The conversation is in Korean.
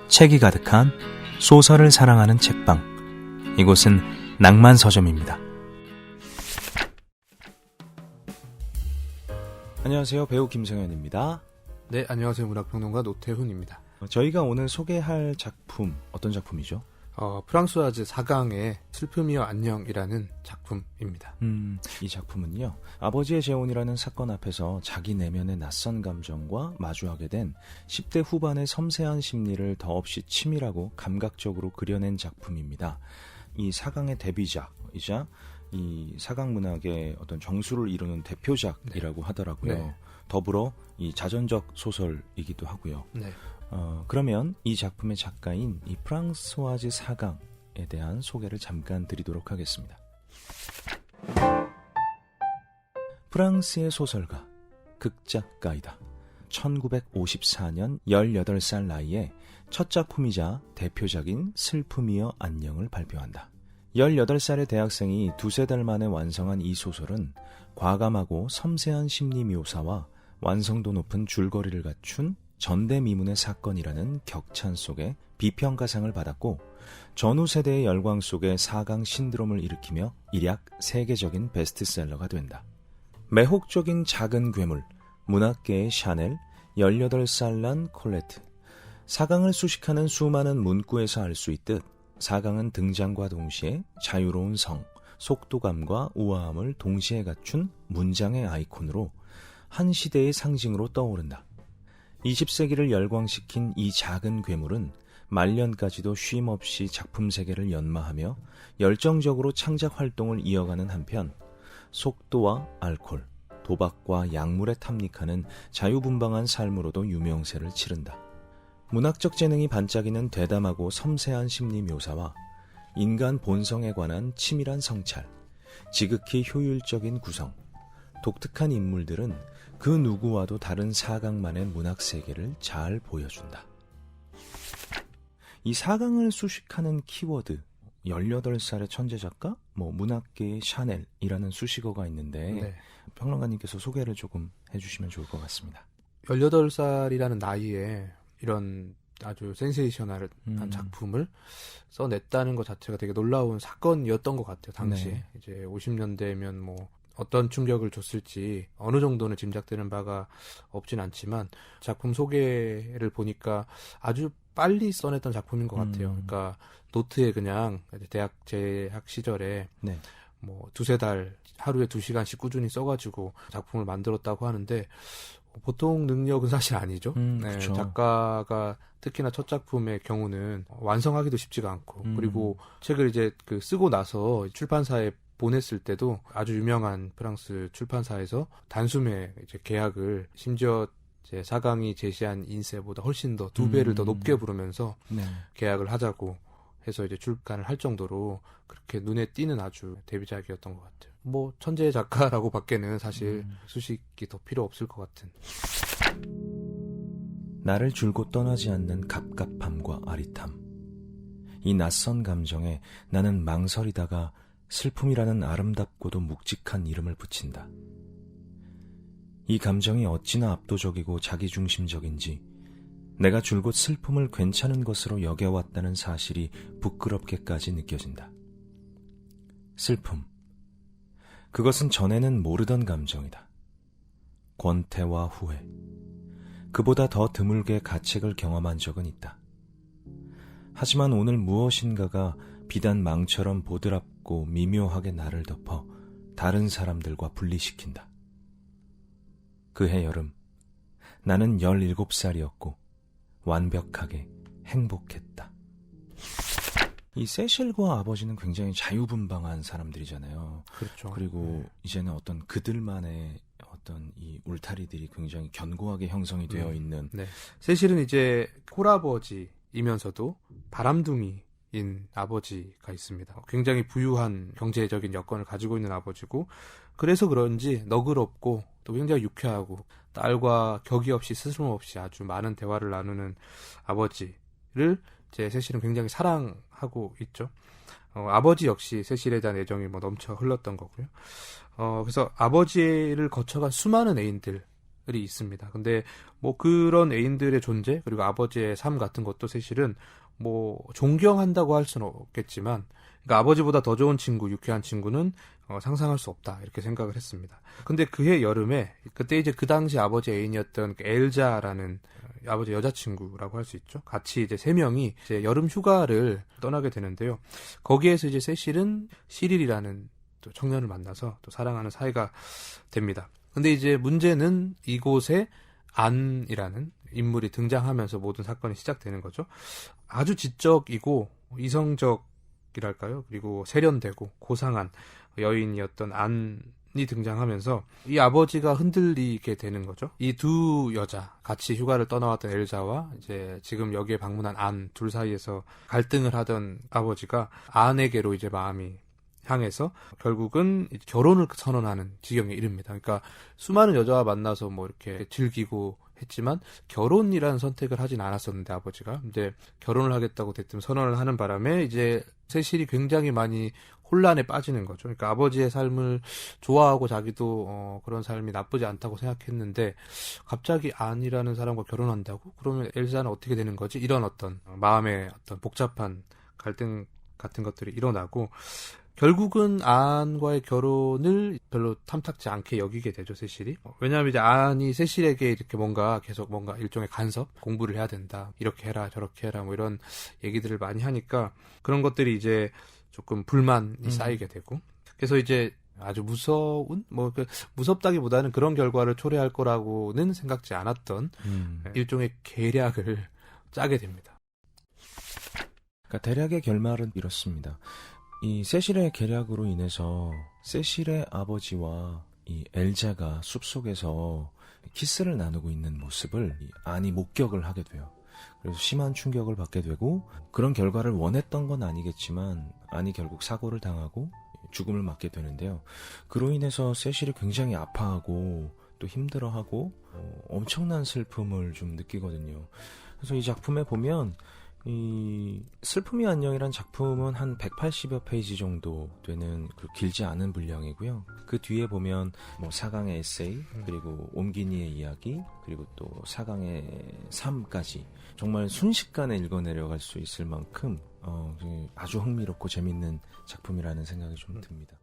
책이 가득한 소설을 사랑하는 책방. 이곳은 낭만 서점입니다. 안녕하세요. 배우 김성현입니다. 네, 안녕하세요. 문학평론가 노태훈입니다. 저희가 오늘 소개할 작품, 어떤 작품이죠? 프랑스와즈 사강의 슬픔이여 안녕이라는 작품입니다. 이 작품은요, 아버지의 재혼이라는 사건 앞에서 자기 내면의 낯선 감정과 마주하게 된 10대 후반의 섬세한 심리를 더없이 치밀하고 감각적으로 그려낸 작품입니다. 이 사강의 데뷔작이자 이 사강 문학의 어떤 정수를 이루는 대표작이라고 하더라고요. 네. 더불어 이 자전적 소설이기도 하고요. 네. 그러면 이 작품의 작가인 이 프랑스와즈 사강에 대한 소개를 잠깐 드리도록 하겠습니다. 프랑스의 소설가, 극작가이다. 1954년 18살 나이에 첫 작품이자 대표작인 슬픔이여 안녕을 발표한다. 18살의 대학생이 두세 달 만에 완성한 이 소설은 과감하고 섬세한 심리 묘사와 완성도 높은 줄거리를 갖춘 전대미문의 사건이라는 격찬 속에 비평가상을 받았고, 전후 세대의 열광 속에 사강 신드롬을 일으키며 일약 세계적인 베스트셀러가 된다. 매혹적인 작은 괴물, 문학계의 샤넬, 18살 난 콜레트. 사강을 수식하는 수많은 문구에서 알 수 있듯 사강은 등장과 동시에 자유로운 성, 속도감과 우아함을 동시에 갖춘 문장의 아이콘으로 한 시대의 상징으로 떠오른다. 20세기를 열광시킨 이 작은 괴물은 말년까지도 쉼없이 작품 세계를 연마하며 열정적으로 창작 활동을 이어가는 한편, 속도와 알코올, 도박과 약물에 탐닉하는 자유분방한 삶으로도 유명세를 치른다. 문학적 재능이 반짝이는 대담하고 섬세한 심리 묘사와 인간 본성에 관한 치밀한 성찰, 지극히 효율적인 구성, 독특한 인물들은 그 누구와도 다른 사강만의 문학 세계를 잘 보여준다. 이 사강을 수식하는 키워드, 18살의 천재 작가, 문학계의 샤넬이라는 수식어가 있는데, 네. 평론가님께서 소개를 조금 해주시면 좋을 것 같습니다. 18살이라는 나이에 이런 아주 센세이셔널한 작품을 써냈다는 것 자체가 되게 놀라운 사건이었던 것 같아요, 당시에. 네. 이제 50년대면 어떤 충격을 줬을지 어느 정도는 짐작되는 바가 없진 않지만, 작품 소개를 보니까 아주 빨리 써냈던 작품인 것 같아요. 그러니까 노트에 그냥 대학 재학 시절에 네. 두세 달 하루에 2시간씩 꾸준히 써가지고 작품을 만들었다고 하는데, 보통 능력은 사실 아니죠. 네, 작가가 특히나 첫 작품의 경우는 완성하기도 쉽지가 않고, 그리고 책을 이제 쓰고 나서 출판사에 보냈을 때도 아주 유명한 프랑스 출판사에서 단숨에 이제 계약을, 심지어 이제 사강이 제시한 인세보다 훨씬 더 2배를 더 높게 부르면서 네. 계약을 하자고 해서 이제 출간을 할 정도로 그렇게 눈에 띄는 아주 데뷔작이었던 것 같아요. 천재 작가라고 밖에는 사실 수식이 더 필요 없을 것 같은. 나를 줄곧 떠나지 않는 갑갑함과 아릿함. 이 낯선 감정에 나는 망설이다가 슬픔이라는 아름답고도 묵직한 이름을 붙인다. 이 감정이 어찌나 압도적이고 자기중심적인지 내가 줄곧 슬픔을 괜찮은 것으로 여겨왔다는 사실이 부끄럽게까지 느껴진다. 슬픔. 그것은 전에는 모르던 감정이다. 권태와 후회. 그보다 더 드물게 가책을 경험한 적은 있다. 하지만 오늘 무엇인가가 비단 망처럼 보드랍고 미묘하게 나를 덮어 다른 사람들과 분리시킨다. 그해 여름, 나는 17살이었고 완벽하게 행복했다. 이 세실과 아버지는 굉장히 자유분방한 사람들이잖아요. 그렇죠. 그리고 이제는 어떤 그들만의 어떤 이 울타리들이 굉장히 견고하게 형성이 되어 있는. 네. 세실은 이제 홀아버지이면서도 바람둥이인 아버지가 있습니다. 굉장히 부유한 경제적인 여건을 가지고 있는 아버지고, 그래서 그런지 너그럽고 또 굉장히 유쾌하고 딸과 격이 없이 스스럼 없이 아주 많은 대화를 나누는 아버지를 이제 세실은 굉장히 사랑하고 있죠. 아버지 역시 세실에 대한 애정이 넘쳐 흘렀던 거고요. 그래서 아버지를 거쳐간 수많은 애인들을 있습니다. 근데 뭐 그런 애인들의 존재 그리고 아버지의 삶 같은 것도 사실은 뭐 존경한다고 할 수는 없겠지만, 그러니까 아버지보다 더 좋은 친구, 유쾌한 친구는 상상할 수 없다 이렇게 생각을 했습니다. 근데 그해 여름에 그때 이제 그 당시 아버지 애인이었던 그 엘자라는 아버지 여자친구라고 할 수 있죠. 같이 이제 세 명이 이제 여름 휴가를 떠나게 되는데요. 거기에서 이제 세실은 시릴이라는 또 청년을 만나서 또 사랑하는 사이가 됩니다. 근데 이제 문제는 이곳에 안이라는 인물이 등장하면서 모든 사건이 시작되는 거죠. 아주 지적이고 이성적이랄까요? 그리고 세련되고 고상한 여인이었던 안이 등장하면서 이 아버지가 흔들리게 되는 거죠. 이 두 여자, 같이 휴가를 떠나왔던 엘자와 이제 지금 여기에 방문한 안 둘 사이에서 갈등을 하던 아버지가 안에게로 이제 마음이 향해서 결국은 결혼을 선언하는 지경에 이릅니다. 그러니까 수많은 여자와 만나서 뭐 이렇게 즐기고 했지만 결혼이라는 선택을 하진 않았었는데 아버지가 이제 결혼을 하겠다고 대뜸 선언을 하는 바람에 이제 세실이 굉장히 많이 혼란에 빠지는 거죠. 그러니까 아버지의 삶을 좋아하고 자기도 그런 삶이 나쁘지 않다고 생각했는데 갑자기 안이라는 사람과 결혼한다고? 그러면 엘사는 어떻게 되는 거지? 이런 어떤 마음의 어떤 복잡한 갈등 같은 것들이 일어나고 결국은 안과의 결혼을 별로 탐탁지 않게 여기게 되죠, 세실이. 왜냐하면 이제 안이 세실에게 이렇게 계속 뭔가 일종의 간섭, 공부를 해야 된다, 이렇게 해라, 저렇게 해라, 뭐 이런 얘기들을 많이 하니까 그런 것들이 이제 조금 불만이 쌓이게 되고. 그래서 이제 아주 무서운, 무섭다기보다는 그런 결과를 초래할 거라고는 생각지 않았던 일종의 계략을 짜게 됩니다. 그러니까 대략의 결말은 이렇습니다. 이 세실의 계략으로 인해서 세실의 아버지와 이 엘자가 숲속에서 키스를 나누고 있는 모습을 안이 목격을 하게 돼요. 그래서 심한 충격을 받게 되고 그런 결과를 원했던 건 아니겠지만 안이 결국 사고를 당하고 죽음을 맞게 되는데요. 그로 인해서 세실이 굉장히 아파하고 또 힘들어하고 엄청난 슬픔을 좀 느끼거든요. 그래서 이 작품에 보면 이 슬픔이 안녕이란 작품은 한 180여 페이지 정도 되는 길지 않은 분량이고요. 그 뒤에 보면 뭐 사강의 에세이, 그리고 옴기니의 이야기, 그리고 또 사강의 삶까지 정말 순식간에 읽어내려갈 수 있을 만큼 아주 흥미롭고 재밌는 작품이라는 생각이 좀 듭니다.